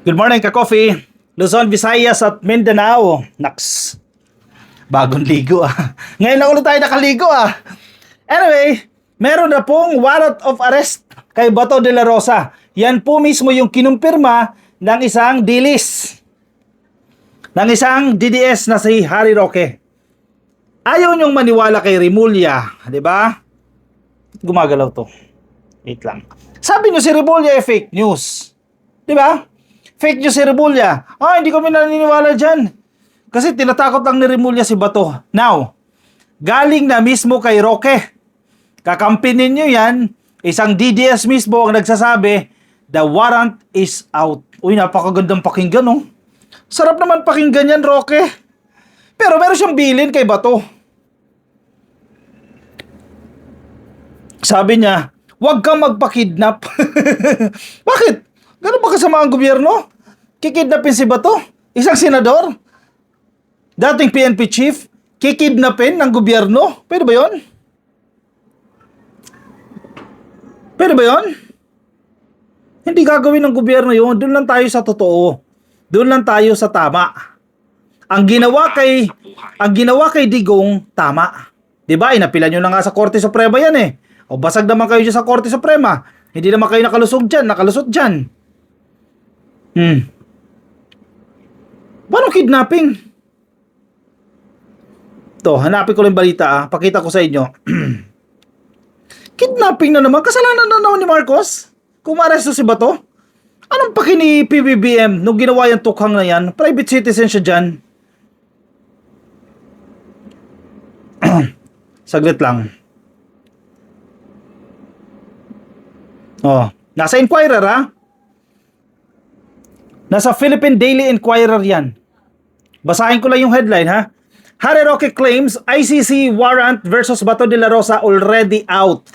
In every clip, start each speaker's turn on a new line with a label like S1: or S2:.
S1: Good morning, ka-coffee. Luzon, Visayas at Mindanao. Naks, bagong ligo ah. Ngayon lang ulit tayo nakaligo ah. Anyway, meron na pong warrant of arrest kay Bato de la Rosa. Yan po mismo yung kinumpirma ng isang dilis. Ng isang DDS na si Harry Roque. Ayaw niyong maniwala kay Remulla, di ba? Gumagalaw to. Wait lang. Sabi niyo si Remulla ay fake news. Di ba? Fake news si Remulla. Hindi kami naniniwala dyan. Kasi tinatakot lang ni Remulla si Bato. Now, galing na mismo kay Roque. Kakampinin nyo yan. Isang DDS mismo ang nagsasabi, the warrant is out. Uy, napakagandang pakinggan, oh. Sarap naman pakinggan yan, Roque. Pero meron siyang bilin kay Bato. Sabi niya, huwag kang magpakidnap. Bakit? Ganun ba kasama ang gobyerno? Kikidnapin si Bato? Isang senador? Dating PNP chief? Kikidnapin ng gobyerno? Pwede ba yun? Pwede ba yun? Hindi gagawin ng gobyerno yun. Doon lang tayo sa totoo. Doon lang tayo sa tama. Ang ginawa kay Digong, tama. 'Di ba? Inapilan nyo na nga sa Korte Suprema yan eh. O basag naman kayo dyan sa Korte Suprema. Hindi naman kayo nakalusot dyan. Paano kidnapping? To, hanapin ko lang balita ah. Pakita ko sa inyo. Kidnapping na naman. Kasalanan na naman ni Marcos. Kung maaresto si Bato. Anong paki ni PBBM nung ginawa yung tukhang na yan? Private citizen siya dyan. Saglit lang. Nasa Inquirer ha? Nasa Philippine Daily Inquirer yan. Basahin ko lang yung headline ha. Harry Roque claims ICC warrant versus Bato de la Rosa already out.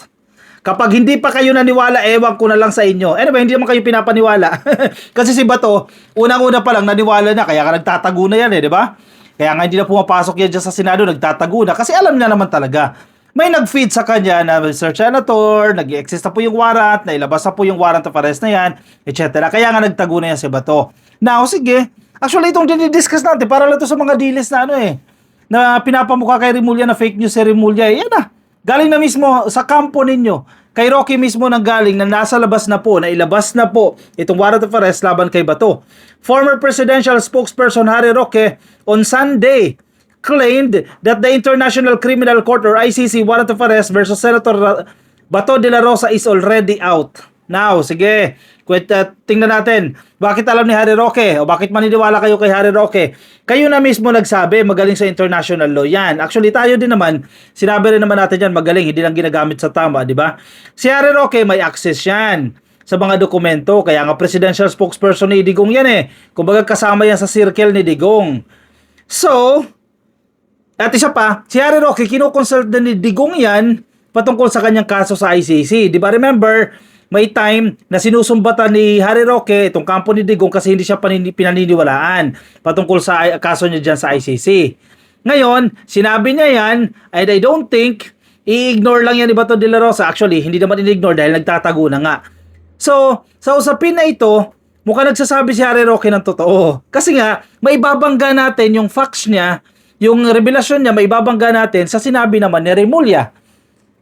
S1: Kapag hindi pa kayo naniwala, ewan ko na lang sa inyo. Anyway, hindi naman kayo pinapaniwala. Kasi si Bato, unang-una pa lang naniwala na, kaya ka nagtatago na yan di ba? Kaya nga hindi na pumapasok yan dyan sa Senado, nagtatago na. Kasi alam niya naman talaga. May nag-feed sa kanya na Mr. Senator, nag-exist na po yung warrant, nailabas na po yung warrant of arrest na yan, etc. Kaya nga nagtago na yan si Bato. Now, sige. Actually, itong dinidiscuss natin, para lang ito sa mga dilis na na pinapamukha kay Remulla na fake news si Remulla. Yan na. Galing na mismo sa kampo ninyo. Kay Roque mismo nang galing na nasa labas na po, na ilabas na po itong warrant of arrest laban kay Bato. Former presidential spokesperson Harry Roque on Sunday claimed that the International Criminal Court or ICC warrant of arrest versus Senator Bato de la Rosa is already out. Now, sige, tingnan natin. Bakit alam ni Harry Roque? O bakit maniniwala kayo kay Harry Roque? Kayo na mismo nagsabi, magaling sa international law yan. Actually, tayo din naman, sinabi rin naman natin yan, magaling, hindi lang ginagamit sa tama, di ba? Si Harry Roque, may access yan sa mga dokumento. Kaya nga presidential spokesperson ni Digong yan eh. Kumbaga kasama yan sa circle ni Digong. So, at isa pa, si Harry Roque, kinukonsult na ni Digong yan patungkol sa kanyang kaso sa ICC. Di ba remember, may time na sinusumbatan ni Harry Roque itong kampo ni Digong kasi hindi siya pinaniniwalaan patungkol sa kaso niya dyan sa ICC. Ngayon, sinabi niya yan, and I don't think i-ignore lang yan ni Bato de la Rosa. Actually, hindi naman i-ignore dahil nagtatago na nga. So, sa usapin na ito, mukhang nagsasabi si Harry Roque ng totoo. Kasi nga, maibabangga natin yung facts niya, yung revelasyon niya, maibabangga natin sa sinabi naman ni Remulla.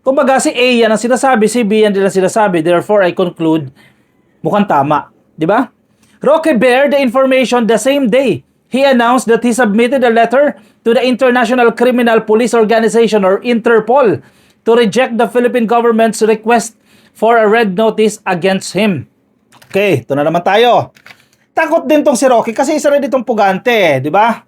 S1: Kumbaga si A yan ang sinasabi, si B yan din ang sinasabi. Therefore, I conclude, mukhang tama. Di ba? Roque bared the information the same day. He announced that he submitted a letter to the International Criminal Police Organization or Interpol to reject the Philippine government's request for a red notice against him. Okay, ito na naman tayo. Takot din tong si Roque kasi isa rin itong pugante, di ba?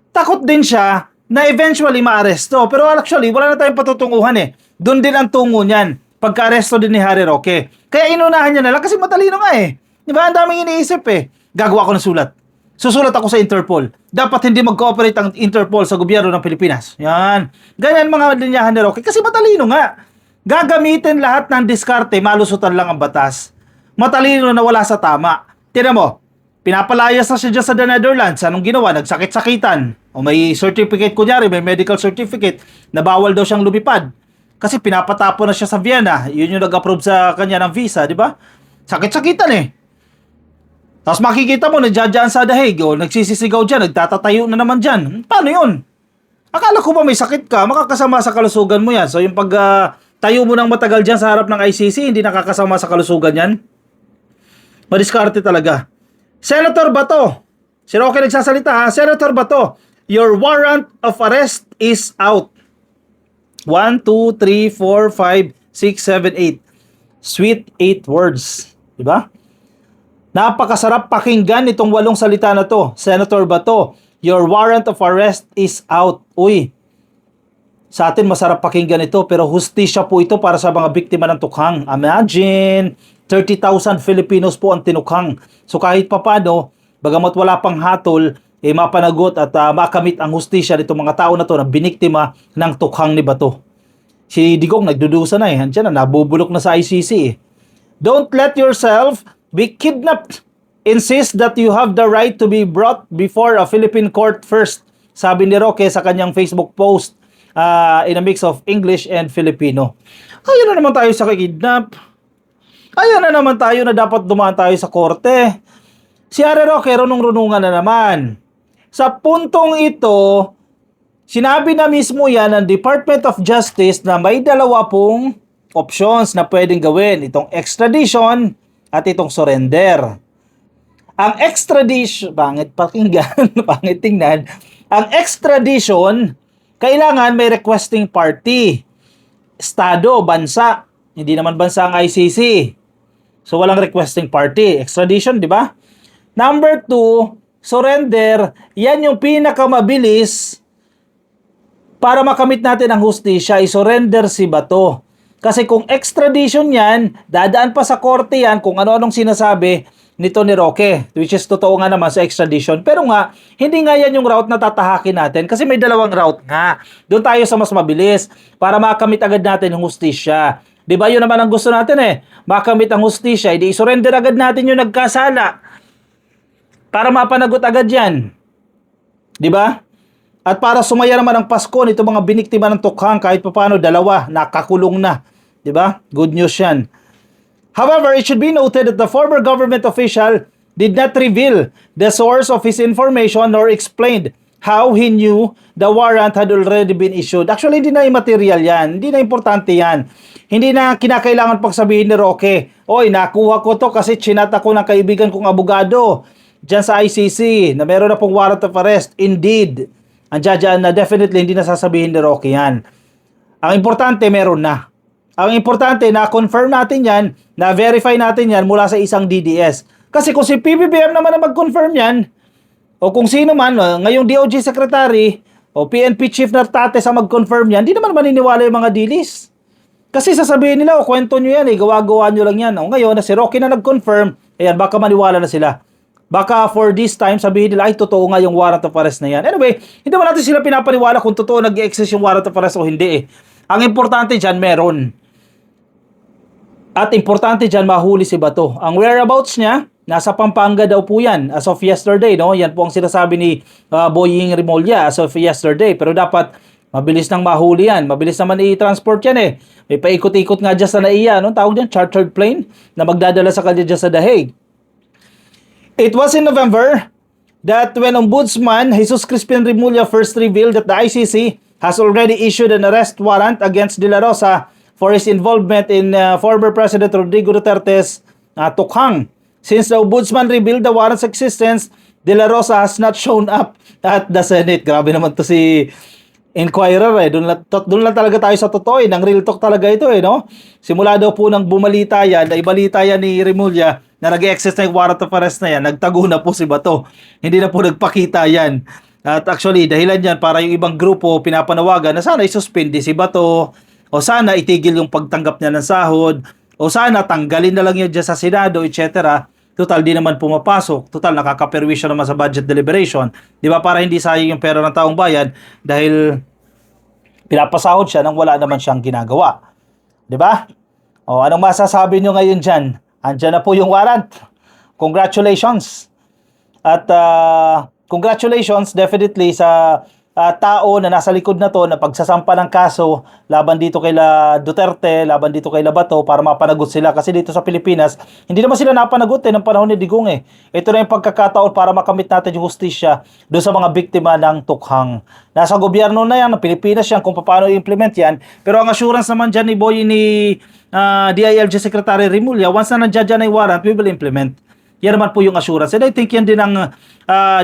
S1: Takot din siya na eventually maaresto. Pero actually, wala na tayong patutunguhan Doon din ang tungo niyan. Pagka-aresto din ni Harry Roque. Kaya inunahan niya na lang kasi matalino nga Di ba? Ang daming iniisip Gagawa ko ng sulat. Susulat ako sa Interpol. Dapat hindi mag-cooperate ang Interpol sa gobyerno ng Pilipinas. Yan. Ganyan mga linyahan ni Roque. Kasi matalino nga. Gagamitin lahat ng diskarte, malusutan lang ang batas. Matalino na wala sa tama. Tignan mo, pinapalayas na siya dyan sa The Netherlands. Anong ginawa? Nagsakit-sakitan. O may certificate, kunyari, may medical certificate na bawal daw siyang lumipad. Kasi pinapatapo na siya sa Vienna. Yun yung nag-approve sa kanya ng visa, di ba? Sakit-sakitan Tapos makikita mo, nandiyan sa dahig, o nagsisisigaw dyan, nagtatatayo na naman dyan. Paano yun? Akala ko ba may sakit ka, makakasama sa kalusugan mo yan. So yung pag tayo mo ng matagal dyan sa harap ng ICC, hindi nakakasama sa kalusugan yan? Madiskarte talaga. Senator Bato, si Roque nagsasalita ha, Senator Bato, your warrant of arrest is out. 1, 2, 3, 4, 5, 6, 7, 8. Sweet 8 words. Diba? Napakasarap pakinggan itong 8 salita na to. Senator Bato, your warrant of arrest is out. Uy, sa atin masarap pakinggan ito, pero hustisya po ito para sa mga biktima ng tukhang. Imagine, 30,000 Filipinos po ang tinukhang. So kahit papano, bagamat wala pang hatol, mapanagot at makamit ang hustisya nitong mga tao na to na biniktima ng tukhang ni Bato. Si Digong nagdudusa na Andiyan na, nabubulok na sa ICC Don't let yourself be kidnapped. Insist that you have the right to be brought before a Philippine court first. Sabi ni Roque sa kanyang Facebook post in a mix of English and Filipino. Ayun na naman tayo sa kidnap. Ayun na naman tayo na dapat dumaan tayo sa korte. Si Harry Roque, runong-runungan na naman. Sa puntong ito, sinabi na mismo yan ng Department of Justice na may 2 pong options na pwedeng gawin. Itong extradition at itong surrender. Ang extradition, pangit pakinggan, pangit tingnan. Ang extradition, kailangan may requesting party. Estado, bansa. Hindi naman bansa ang ICC. So walang requesting party. Extradition, di ba? Number 2, surrender. Yan yung pinakamabilis para makamit natin ang hustisya. I-surrender si Bato. Kasi kung extradition yan, dadaan pa sa korte yan kung ano-anong sinasabi nito ni Roque, which is totoo nga naman sa extradition. Pero nga, hindi nga yan yung route na tatahakin natin kasi may 2 route nga. Doon tayo sa mas mabilis para makamit agad natin yung hustisya. Di ba yun naman ang gusto natin makamit ang hustisya, hindi i-surrender agad natin yung nagkasala para mapanagot agad yan. Di ba? At para sumaya naman ang Pasko nito mga biniktima ng tukhang kahit papaano 2 nakakulong na. Di ba? Good news yan. However, it should be noted that the former government official did not reveal the source of his information nor explained how he knew the warrant had already been issued. Actually, hindi na immaterial yan. Hindi na importante yan. Hindi na kinakailangan pang sabihin ni Roque, oy, nakuha ko to kasi chinat ako ng kaibigan kong abogado dyan sa ICC na meron na pong warrant of arrest. Indeed, andiyan na definitely hindi na sasabihin ni Roque yan. Ang importante, meron na. Ang importante, na-confirm natin yan, na-verify natin yan mula sa isang DDS. Kasi kung si PBBM naman na mag-confirm yan, o kung sino man, ngayong DOJ Secretary, o PNP Chief Nartates ang mag-confirm yan, di naman maniniwala yung mga dilis. Kasi sasabihin nila, kwento nyo yan, gawa-gawa nyo lang yan. O ngayon, na si Roque na nag-confirm, ayan, baka maniwala na sila. Baka for this time, sabihin nila, ay, totoo nga yung warrant of arrest na yan. Anyway, hindi naman natin sila pinapaniwala kung totoo nag-exist yung warrant of arrest o hindi Ang importante dyan, meron. At importante dyan, mahuli si Bato. Ang whereabouts niya, nasa Pampanga daw po yan as of yesterday. No? Yan po ang sinasabi ni Boying Rimulya as of yesterday. Pero dapat mabilis nang mahuli yan. Mabilis naman i-transport yan May paikot-ikot nga dyan sa NAIA. Anong tawag dyan? Chartered plane na magdadala sa kanya dyan sa The Hague. It was in November that when Ombudsman Jesus Crispin Rimulya first revealed that the ICC has already issued an arrest warrant against De La Rosa for his involvement in former President Rodrigo Duterte's tukhang. Since the Ombudsman revealed the warrant's existence, De La Rosa has not shown up at the Senate. Grabe naman to si Inquirer Doon lang talaga tayo sa totoo Nang real talk talaga ito no? Simula daw po nang bumalita yan, na ibalita yan ni Rimulya na nag-exist na yung warrant of arrest na yan, nagtago na po si Bato. Hindi na po nagpakita yan. At actually, dahilan yan para yung ibang grupo pinapanawagan na sana isuspindi si Bato, o sana itigil yung pagtanggap niya ng sahod, o sana tanggalin na lang yun dyan sa Senado, etc. Total, di naman pumapasok. Total, nakakaperwisyo naman sa budget deliberation. Di ba? Para hindi sayang yung pera ng taong bayan dahil pinapasahod siya nang wala naman siyang ginagawa. Di ba? O, anong masasabi nyo ngayon dyan? Andyan na po yung warrant. Congratulations. At congratulations definitely sa tao na nasa likod na to na pagsasampa ng kaso laban dito kay Duterte, laban dito kay Bato para mapanagot sila. Kasi dito sa Pilipinas, hindi naman sila napanagot ng panahon ni Digong eh. Ito na yung pagkakataon para makamit natin yung hustisya doon sa mga biktima ng tukhang. Nasa gobyerno na yan, ng Pilipinas yan, kung paano i-implement yan. Pero ang assurance naman dyan ni DILG Secretary Rimulya, once na nandiyan dyan ay warrant, we will implement. Yan naman po yung assurance. And I think yan din ang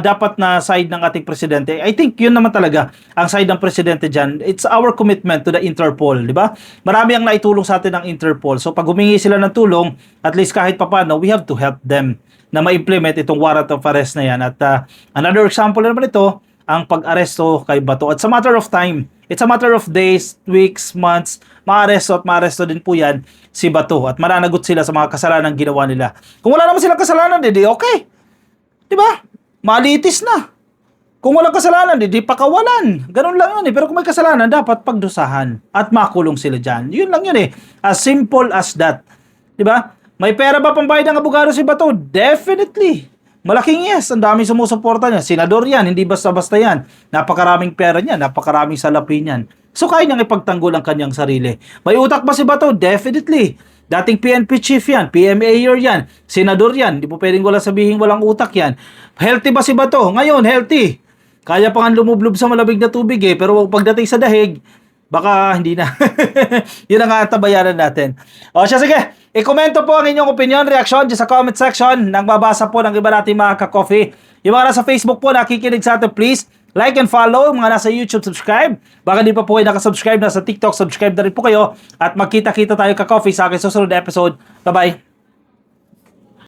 S1: dapat na side ng ating presidente. I think yun naman talaga ang side ng presidente dyan. It's our commitment to the Interpol, di ba? Marami ang naitulong sa atin ng Interpol. So pag humingi sila ng tulong, at least kahit papano, we have to help them na ma-implement itong warrant of arrest na yan. At another example naman ito, ang pag-aresto kay Bato. It's a matter of time. It's a matter of days, weeks, months. Maaresto din po yan si Bato. At mananagot sila sa mga kasalanan ginawa nila. Kung wala naman silang kasalanan, di okay. Diba? Malitis na. Kung walang kasalanan, di pakawalan. Ganun lang yun eh. Pero kung may kasalanan, dapat pagdusahan. At makulong sila dyan. Yun lang yun eh. As simple as that. Diba? May pera ba pambayad ng abogado si Bato? Definitely. Malaking yes, ang daming sumusuporta niya. Senador yan, hindi basta-basta yan. Napakaraming pera niya, napakaraming salapi niyan. So kaya niyang ipagtanggol ang kanyang sarili. May utak ba si Bato? Definitely. Dating PNP chief yan, PMAyer yan, senador yan. Hindi po pwedeng wala sabihin walang utak yan. Healthy ba si Bato? Ngayon, healthy. Kaya pa nga lumublob sa malamig na tubig eh. Pero pagdating sa dahig, baka hindi na. Yun ang tabayaran natin. O siya, sige. I-komento po ang inyong opinion, reaction sa comment section nang babasa po ng iba natin mga ka-coffee. Yung mga nasa Facebook po nakikinig sa atin, please like and follow. Mga nasa YouTube, subscribe. Baka di pa po kayo nakasubscribe, nasa TikTok, subscribe na rin po kayo. At magkita-kita tayo ka-coffee sa aking susunod na episode. Bye-bye!